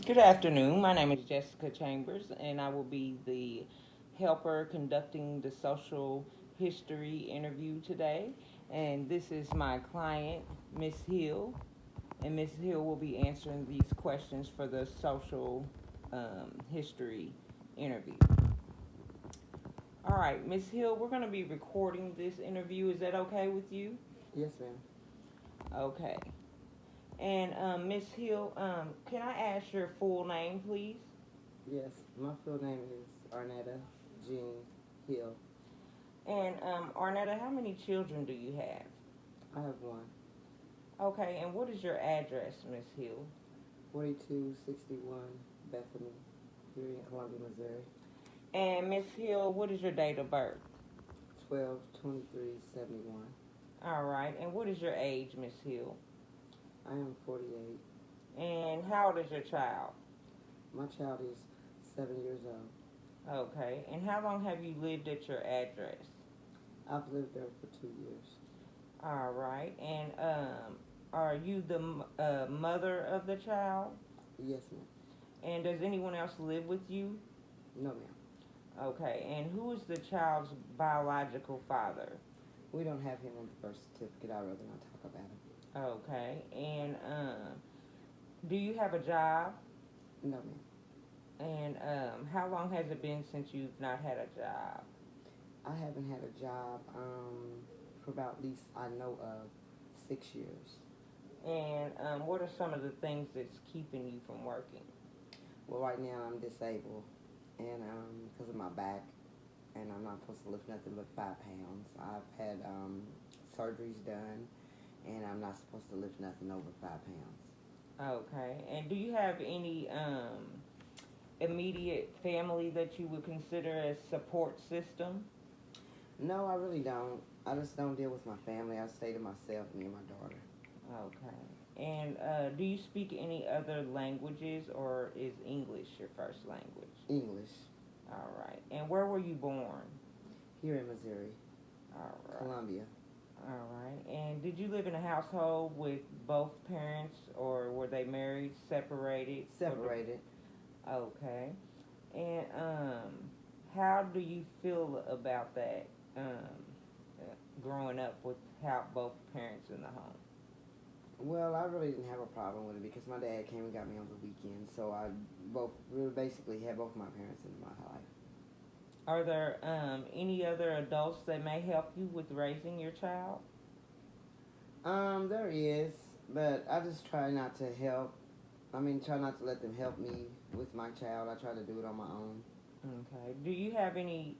Good afternoon. My name is Jessica Chambers, and I will be the helper conducting the social history interview today. And this is my client, Miss Hill, and Miss Hill will be answering these questions for the social history interview. All right, Miss Hill, we're going to be recording this interview. Is that okay with you? Yes, ma'am. Okay. And Miss Hill, can I ask your full name, please? Yes, my full name is Arnetta Jean Hill. And Arnetta, how many children do you have? I have one. Okay, and what is your address, Miss Hill? 4261 Bethany, here in Columbia, Missouri. And Miss Hill, what is your date of birth? 12/23/71. All right, and what is your age, Miss Hill? I am 48. And how old is your child? My child is 7 years old. Okay, and how long have you lived at your address? I've lived there for 2 years. All right, and are you the mother of the child? Yes, ma'am. And does anyone else live with you? No, ma'am. Okay, and who is the child's biological father? We don't have him on the birth certificate. I'd rather not talk about him. Okay, and do you have a job? No, ma'am. And how long has it been since you've not had a job? I haven't had a job for about at least I know of 6 years. And what are some of the things that's keeping you from working? Well, right now I'm disabled, and because of my back, and I'm not supposed to lift nothing but 5 pounds. I've had surgeries done, and I'm not supposed to lift nothing over 5 pounds. Okay, and do you have any immediate family that you would consider as support system? No, I really don't. I just don't deal with my family. I stay to myself, me and my daughter. Okay, and do you speak any other languages, or is English your first language? English. All right, and where were you born? Here in Missouri. All right. Columbia. All right. And did you live in a household with both parents, or were they married, separated? Separated. Okay. And how do you feel about that? Growing up without both parents in the home. Well, I really didn't have a problem with it because my dad came and got me on the weekend, so I really basically had both my parents in my life. Are there any other adults that may help you with raising your child? There is, but I just try not to help. Try not to let them help me with my child. I try to do it on my own. Okay. Do you have any?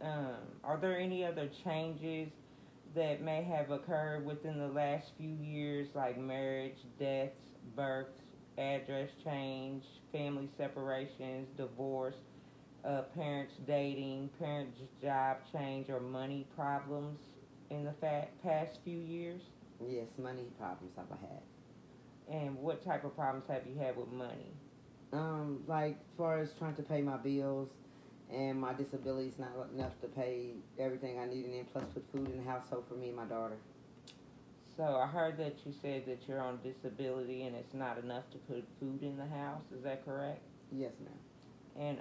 Are there any other changes that may have occurred within the last few years, like marriage, deaths, births, address change, family separations, divorce, parents dating, parents' job change, or money problems in the past few years? Yes, money problems I've had. And what type of problems have you had with money? Like as far as trying to pay my bills, and my disability is not enough to pay everything I need, and then plus put food in the household for me and my daughter. So I heard that you said that you're on disability and it's not enough to put food in the house. Is that correct? Yes, ma'am. And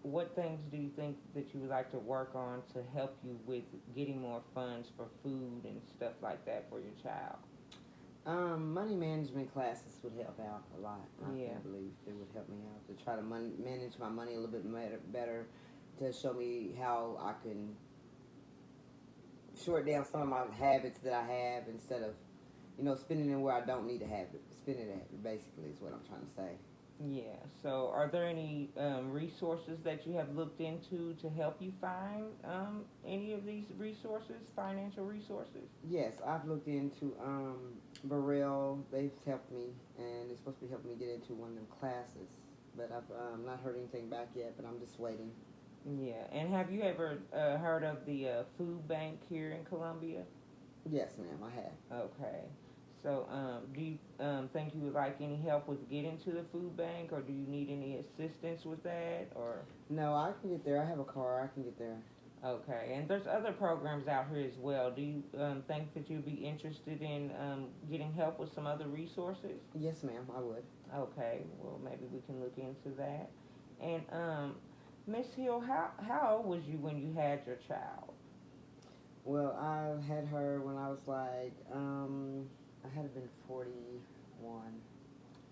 what things do you think that you would like to work on to help you with getting more funds for food and stuff like that for your child? Money management classes would help out a lot. Yeah. I believe it would help me out to try to manage my money a little bit better, to show me how I can short down some of my habits that I have instead of, spending it where I don't need to have it. Spend it at, basically, is what I'm trying to say. Yeah. So are there any resources that you have looked into to help you find any of these resources, financial resources? Yes, I've looked into Burrell. They've helped me, and it's supposed to be helping me get into one of them classes. But I've not heard anything back yet, but I'm just waiting. Yeah. And have you ever heard of the food bank here in Columbia? Yes, ma'am, I have. Okay. So, do you think you would like any help with getting to the food bank, or do you need any assistance with that, or? No, I can get there. I have a car. I can get there. Okay, and there's other programs out here as well. Do you think that you'd be interested in getting help with some other resources? Yes, ma'am, I would. Okay, well maybe we can look into that. And Miss Hill, how old was you when you had your child? Well, I had her when I was like, I had to been 41.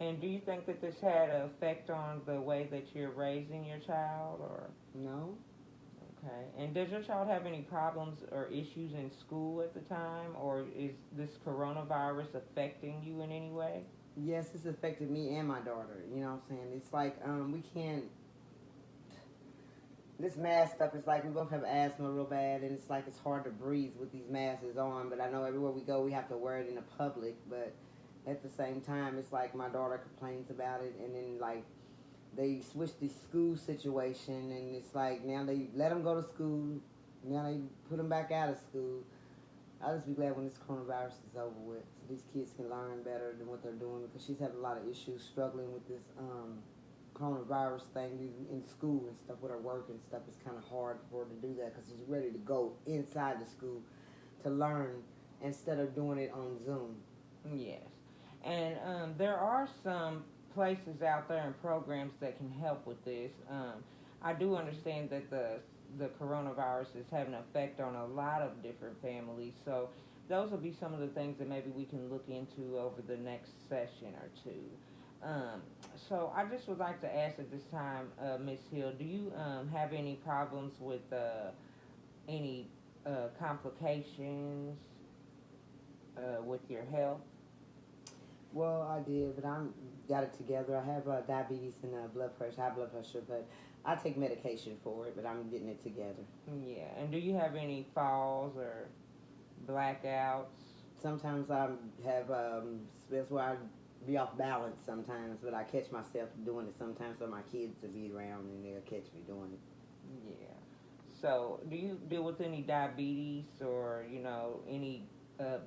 And do you think that this had an effect on the way that you're raising your child, or No? okay? And does your child have any problems or issues in school at the time, or is this coronavirus affecting you in any way? Yes, it's affected me and my daughter. You know what I'm saying? It's like, we can't, this mask stuff is like we both have asthma real bad, and it's like it's hard to breathe with these masks on. But I know everywhere we go, we have to wear it in the public. But at the same time, it's like my daughter complains about it, and then like they switched the school situation, and it's like now they let them go to school, now they put them back out of school. I'll just be glad when this coronavirus is over with, so these kids can learn better than what they're doing, because she's having a lot of issues struggling with this coronavirus thing in school and stuff with her work and stuff. It's kind of hard for her to do that because she's ready to go inside the school to learn instead of doing it on Zoom. Yes, and there are some places out there and programs that can help with this. I do understand that the coronavirus is having an effect on a lot of different families, so those will be some of the things that maybe we can look into over the next session or two. Um, so I just would like to ask at this time, Ms. Hill, do you have any problems with any complications with your health? Well, I did, but I'm got it together. I have diabetes and blood pressure, high blood pressure, but I take medication for it, but I'm getting it together. Yeah, and do you have any falls or blackouts? Sometimes I have, that's why I be off balance sometimes, but I catch myself doing it sometimes, so my kids will be around and they'll catch me doing it. Yeah. So, do you deal with any diabetes or, any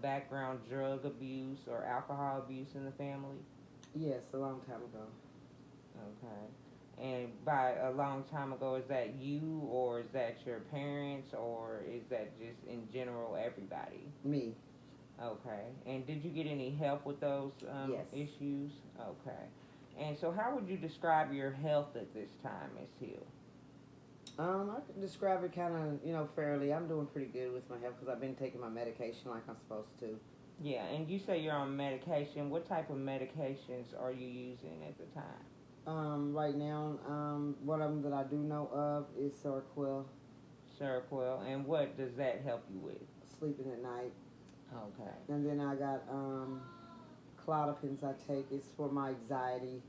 background drug abuse or alcohol abuse in the family? Yes, a long time ago. Okay. And by a long time ago, is that you or is that your parents or is that just in general everybody? Me. Okay. And did you get any help with those Yes. issues? Okay. And so, how would you describe your health at this time, Ms. Hill? I could describe it kind of, fairly. I'm doing pretty good with my health because I've been taking my medication like I'm supposed to. Yeah, and you say you're on medication. What type of medications are you using at the time? Right now, one of them that I do know of is Seroquel, Seroquel. And what does that help you with? sleeping at night. Okay. And then I got Clonopins I take. It's for my anxiety.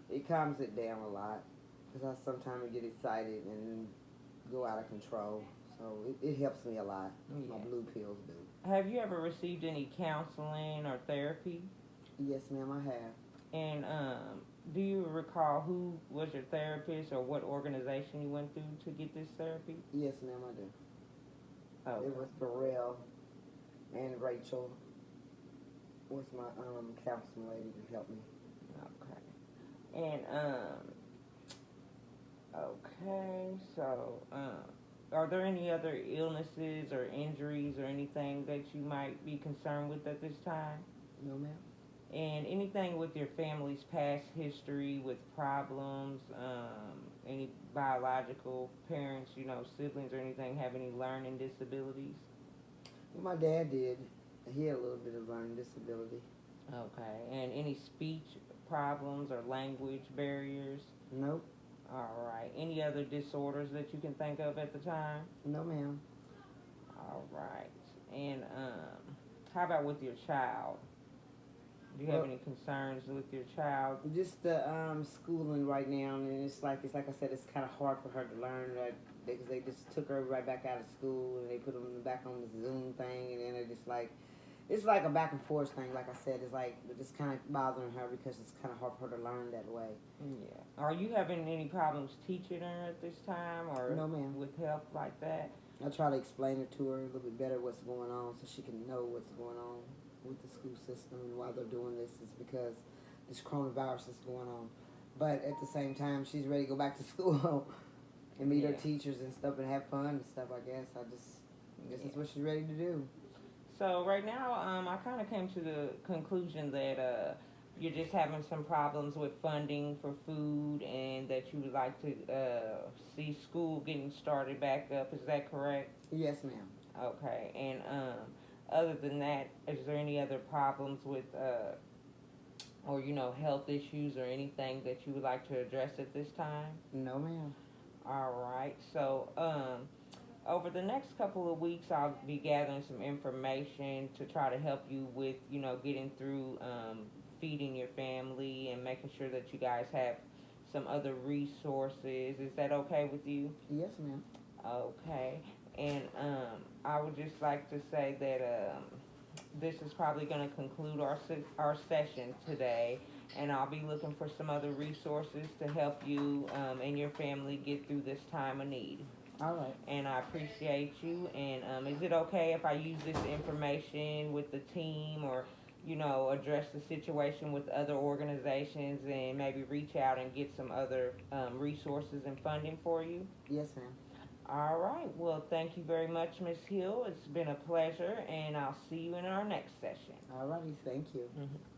It calms it down a lot because I sometimes get excited and go out of control. So it helps me a lot. Yeah. My blue pills do. Have you ever received any counseling or therapy? Yes, ma'am, I have. And do you recall who was your therapist or what organization you went through to get this therapy? Yes, ma'am, I do. Oh, It was Burrell and Rachel was my counseling lady to help me. okay. And okay. So are there any other illnesses or injuries or anything that you might be concerned with at this time? No, ma'am. And anything with your family's past history with problems, any biological parents, siblings or anything have any learning disabilities? Well, my dad did. He had a little bit of learning disability. Okay. And any speech problems or language barriers? Nope. All right. Any other disorders that you can think of at the time? No, ma'am. All right. And how about with your child? Do you have any concerns with your child? Just the schooling right now, and it's like I said, it's kind of hard for her to learn that because they just took her right back out of school and they put them back on the Zoom thing, and then they're just like, it's like a back and forth thing. Like I said, it's like it's kind of bothering her because it's kind of hard for her to learn that way. Yeah. Are you having any problems teaching her at this time, or No, ma'am. with help like that? I try to explain it to her a little bit better what's going on so she can know what's going on with the school system and why they're doing this is because this coronavirus is going on. But at the same time, she's ready to go back to school and meet her teachers and stuff and have fun and stuff, I guess. This is what she's ready to do. So right now, I kind of came to the conclusion that you're just having some problems with funding for food, and that you would like to see school getting started back up. Is that correct? Yes, ma'am. Okay. And other than that, is there any other problems with or health issues or anything that you would like to address at this time? No, ma'am. All right. So, over the next couple of weeks, I'll be gathering some information to try to help you with, getting through feeding your family and making sure that you guys have some other resources. Is that okay with you? Yes, ma'am. Okay. And I would just like to say that this is probably going to conclude our session today, and I'll be looking for some other resources to help you and your family get through this time of need. All right. And I appreciate you. And is it okay if I use this information with the team, or address the situation with other organizations and maybe reach out and get some other resources and funding for you? Yes, ma'am. All right. Well, thank you very much, Ms. Hill. It's been a pleasure, and I'll see you in our next session. All righty. Thank you. Mm-hmm.